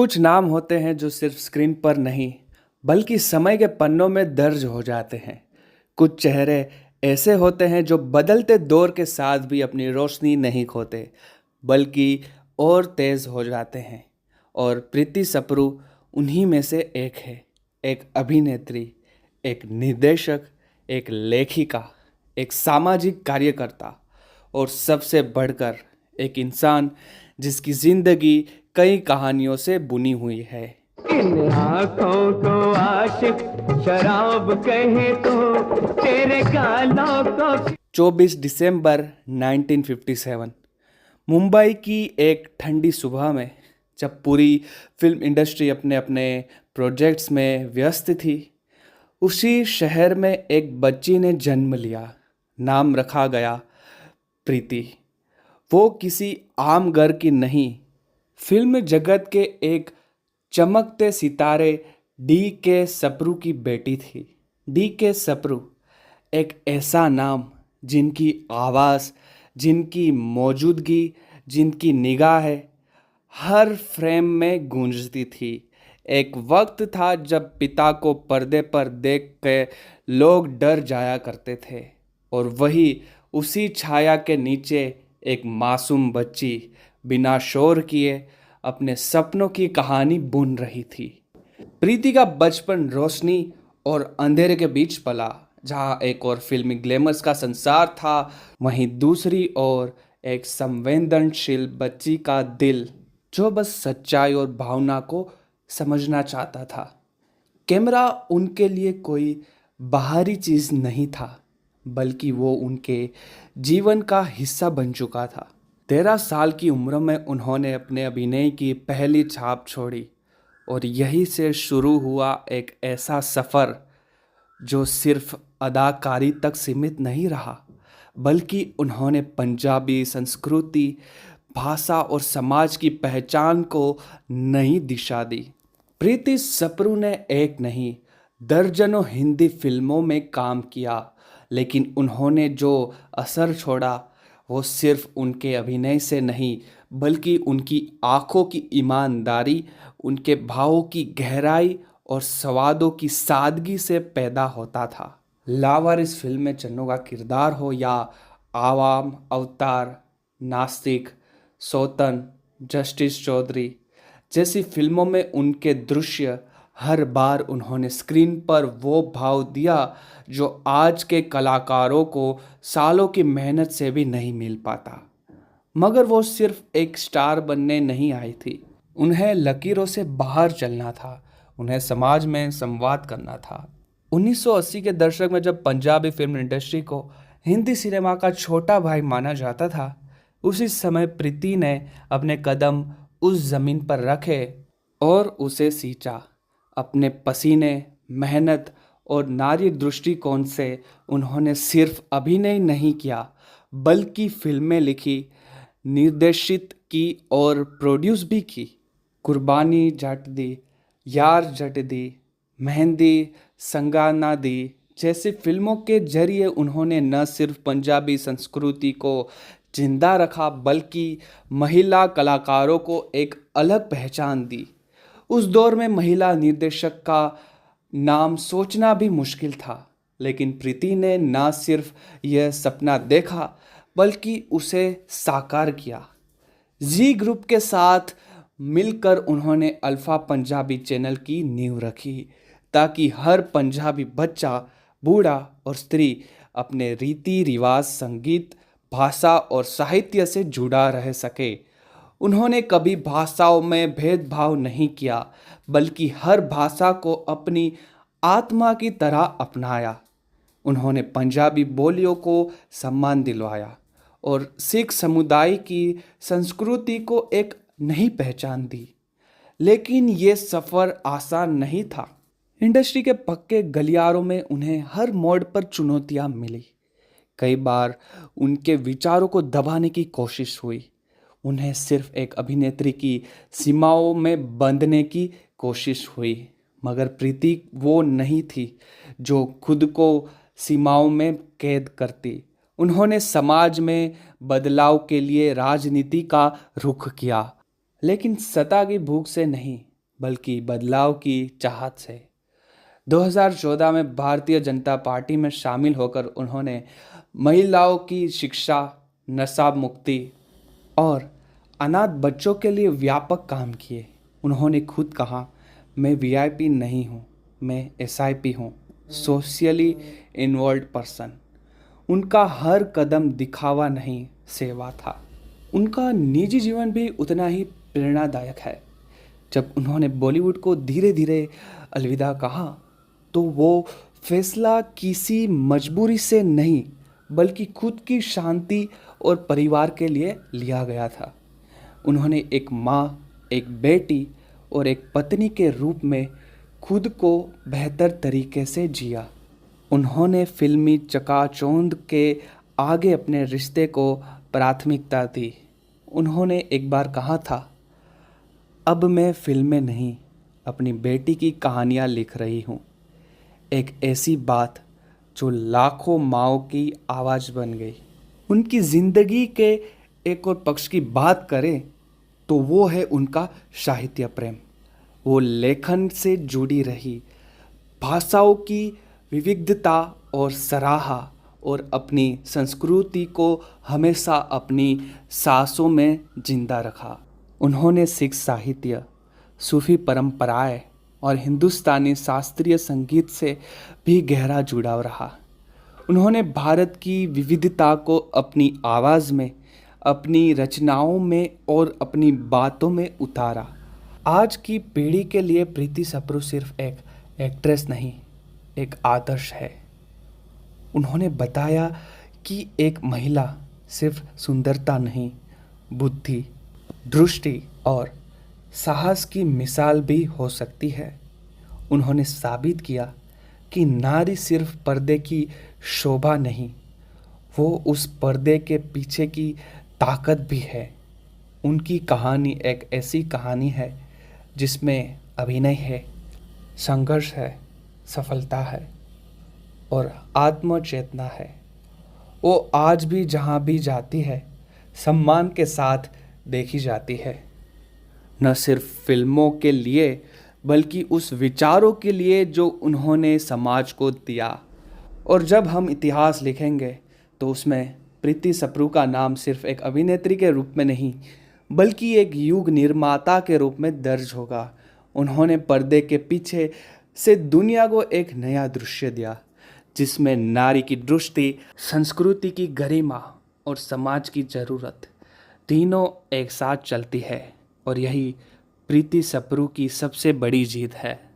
कुछ नाम होते हैं जो सिर्फ स्क्रीन पर नहीं बल्कि समय के पन्नों में दर्ज हो जाते हैं। कुछ चेहरे ऐसे होते हैं जो बदलते दौर के साथ भी अपनी रोशनी नहीं खोते बल्कि और तेज हो जाते हैं। और प्रीति सप्रू उन्हीं में से एक है। एक अभिनेत्री, एक निर्देशक, एक लेखिका, एक सामाजिक कार्यकर्ता और सबसे बढ़कर एक इंसान जिसकी जिंदगी कई कहानियों से बुनी हुई है। इन आँखों को आशिक शराब कहे तो तेरे गालों को 24 दिसंबर 1957 मुंबई की एक ठंडी सुबह में, जब पूरी फिल्म इंडस्ट्री अपने अपने प्रोजेक्ट्स में व्यस्त थी, उसी शहर में एक बच्ची ने जन्म लिया। नाम रखा गया प्रीति। वो किसी आम घर की नहीं, फिल्म जगत के एक चमकते सितारे डी के सप्रू की बेटी थी। डी के सप्रू एक ऐसा नाम जिनकी आवाज़, जिनकी मौजूदगी, जिनकी निगाहें हर फ्रेम में गूंजती थी। एक वक्त था जब पिता को पर्दे पर देख के लोग डर जाया करते थे, और वही उसी छाया के नीचे एक मासूम बच्ची बिना शोर किए अपने सपनों की कहानी बुन रही थी। प्रीति का बचपन रोशनी और अंधेरे के बीच पला। जहाँ एक और फिल्मी ग्लैमर्स का संसार था, वहीं दूसरी ओर एक संवेदनशील बच्ची का दिल जो बस सच्चाई और भावना को समझना चाहता था। कैमरा उनके लिए कोई बाहरी चीज़ नहीं था, बल्कि वो उनके जीवन का हिस्सा बन चुका था। 13 साल की उम्र में उन्होंने अपने अभिनय की पहली छाप छोड़ी, और यहीं से शुरू हुआ एक ऐसा सफ़र जो सिर्फ अदाकारी तक सीमित नहीं रहा, बल्कि उन्होंने पंजाबी संस्कृति, भाषा और समाज की पहचान को नई दिशा दी। प्रीति सप्रू ने एक नहीं, दर्जनों हिंदी फिल्मों में काम किया, लेकिन उन्होंने जो असर छोड़ा वो सिर्फ उनके अभिनय से नहीं, बल्कि उनकी आंखों की ईमानदारी, उनके भावों की गहराई और स्वादों की सादगी से पैदा होता था। लावारिस फिल्म में चन्नू का किरदार हो, या आवाम, अवतार, नास्तिक, सौतन, जस्टिस चौधरी जैसी फिल्मों में उनके दृश्य, हर बार उन्होंने स्क्रीन पर वो भाव दिया जो आज के कलाकारों को सालों की मेहनत से भी नहीं मिल पाता। मगर वो सिर्फ एक स्टार बनने नहीं आई थी, उन्हें लकीरों से बाहर चलना था, उन्हें समाज में संवाद करना था। 1980 के दशक में जब पंजाबी फिल्म इंडस्ट्री को हिंदी सिनेमा का छोटा भाई माना जाता था, उसी समय प्रीति ने अपने कदम उस ज़मीन पर रखे और उसे सींचा। अपने पसीने, मेहनत और नारी दृष्टिकोण से उन्होंने सिर्फ अभिनय नहीं किया, बल्कि फिल्में लिखी, निर्देशित की और प्रोड्यूस भी की। कुर्बानी जट दी, यार जट दी, मेहंदी संगाना दी जैसी फिल्मों के जरिए उन्होंने न सिर्फ पंजाबी संस्कृति को जिंदा रखा, बल्कि महिला कलाकारों को एक अलग पहचान दी। उस दौर में महिला निर्देशक का नाम सोचना भी मुश्किल था, लेकिन प्रीति ने न सिर्फ यह सपना देखा बल्कि उसे साकार किया। जी ग्रुप के साथ मिलकर उन्होंने अल्फा पंजाबी चैनल की नींव रखी, ताकि हर पंजाबी बच्चा, बूढ़ा और स्त्री अपने रीति रिवाज, संगीत, भाषा और साहित्य से जुड़ा रह सके। उन्होंने कभी भाषाओं में भेदभाव नहीं किया, बल्कि हर भाषा को अपनी आत्मा की तरह अपनाया। उन्होंने पंजाबी बोलियों को सम्मान दिलवाया और सिख समुदाय की संस्कृति को एक नई पहचान दी। लेकिन ये सफ़र आसान नहीं था। इंडस्ट्री के पक्के गलियारों में उन्हें हर मोड़ पर चुनौतियां मिली। कई बार उनके विचारों को दबाने की कोशिश हुई, उन्हें सिर्फ एक अभिनेत्री की सीमाओं में बंधने की कोशिश हुई। मगर प्रीति वो नहीं थी जो खुद को सीमाओं में कैद करती। उन्होंने समाज में बदलाव के लिए राजनीति का रुख किया, लेकिन सत्ता की भूख से नहीं, बल्कि बदलाव की चाहत से। 2014 में भारतीय जनता पार्टी में शामिल होकर उन्होंने महिलाओं की शिक्षा, नशा मुक्ति और अनाथ बच्चों के लिए व्यापक काम किए। उन्होंने खुद कहा, मैं वीआईपी नहीं हूँ, मैं एसआईपी हूँ, सोशली इन्वॉल्व पर्सन। उनका हर कदम दिखावा नहीं, सेवा था। उनका निजी जीवन भी उतना ही प्रेरणादायक है। जब उन्होंने बॉलीवुड को धीरे धीरे अलविदा कहा तो वो फैसला किसी मजबूरी से नहीं बल्कि खुद की शांति और परिवार के लिए लिया गया था। उन्होंने एक माँ, एक बेटी और एक पत्नी के रूप में खुद को बेहतर तरीके से जिया। उन्होंने फिल्मी चकाचौंध के आगे अपने रिश्ते को प्राथमिकता दी। उन्होंने एक बार कहा था, अब मैं फिल्में नहीं, अपनी बेटी की कहानियाँ लिख रही हूँ। एक ऐसी बात जो लाखों माँओं की आवाज़ बन गई। उनकी ज़िंदगी के एक और पक्ष की बात करें तो वो है उनका साहित्य प्रेम। वो लेखन से जुड़ी रही, भाषाओं की विविधता और सराहा और अपनी संस्कृति को हमेशा अपनी सांसों में जिंदा रखा। उन्होंने सिख साहित्य, सूफी परंपराएं और हिंदुस्तानी शास्त्रीय संगीत से भी गहरा जुड़ाव रहा। उन्होंने भारत की विविधता को अपनी आवाज़ में, अपनी रचनाओं में और अपनी बातों में उतारा। आज की पीढ़ी के लिए प्रीति सप्रू सिर्फ एक एक्ट्रेस नहीं, एक आदर्श है। उन्होंने बताया कि एक महिला सिर्फ सुंदरता नहीं, बुद्धि, दृष्टि और साहस की मिसाल भी हो सकती है। उन्होंने साबित किया कि नारी सिर्फ पर्दे की शोभा नहीं, वो उस पर्दे के पीछे की ताकत भी है। उनकी कहानी एक ऐसी कहानी है जिसमें अभिनय है, संघर्ष है, सफलता है और आत्मचेतना है। वो आज भी जहाँ भी जाती है सम्मान के साथ देखी जाती है, न सिर्फ फिल्मों के लिए बल्कि उस विचारों के लिए जो उन्होंने समाज को दिया। और जब हम इतिहास लिखेंगे तो उसमें प्रीति सप्रू का नाम सिर्फ एक अभिनेत्री के रूप में नहीं बल्कि एक युग निर्माता के रूप में दर्ज होगा। उन्होंने पर्दे के पीछे से दुनिया को एक नया दृश्य दिया जिसमें नारी की दृष्टि, संस्कृति की गरिमा और समाज की ज़रूरत तीनों एक साथ चलती है। और यही प्रीति सप्रू की सबसे बड़ी जीत है।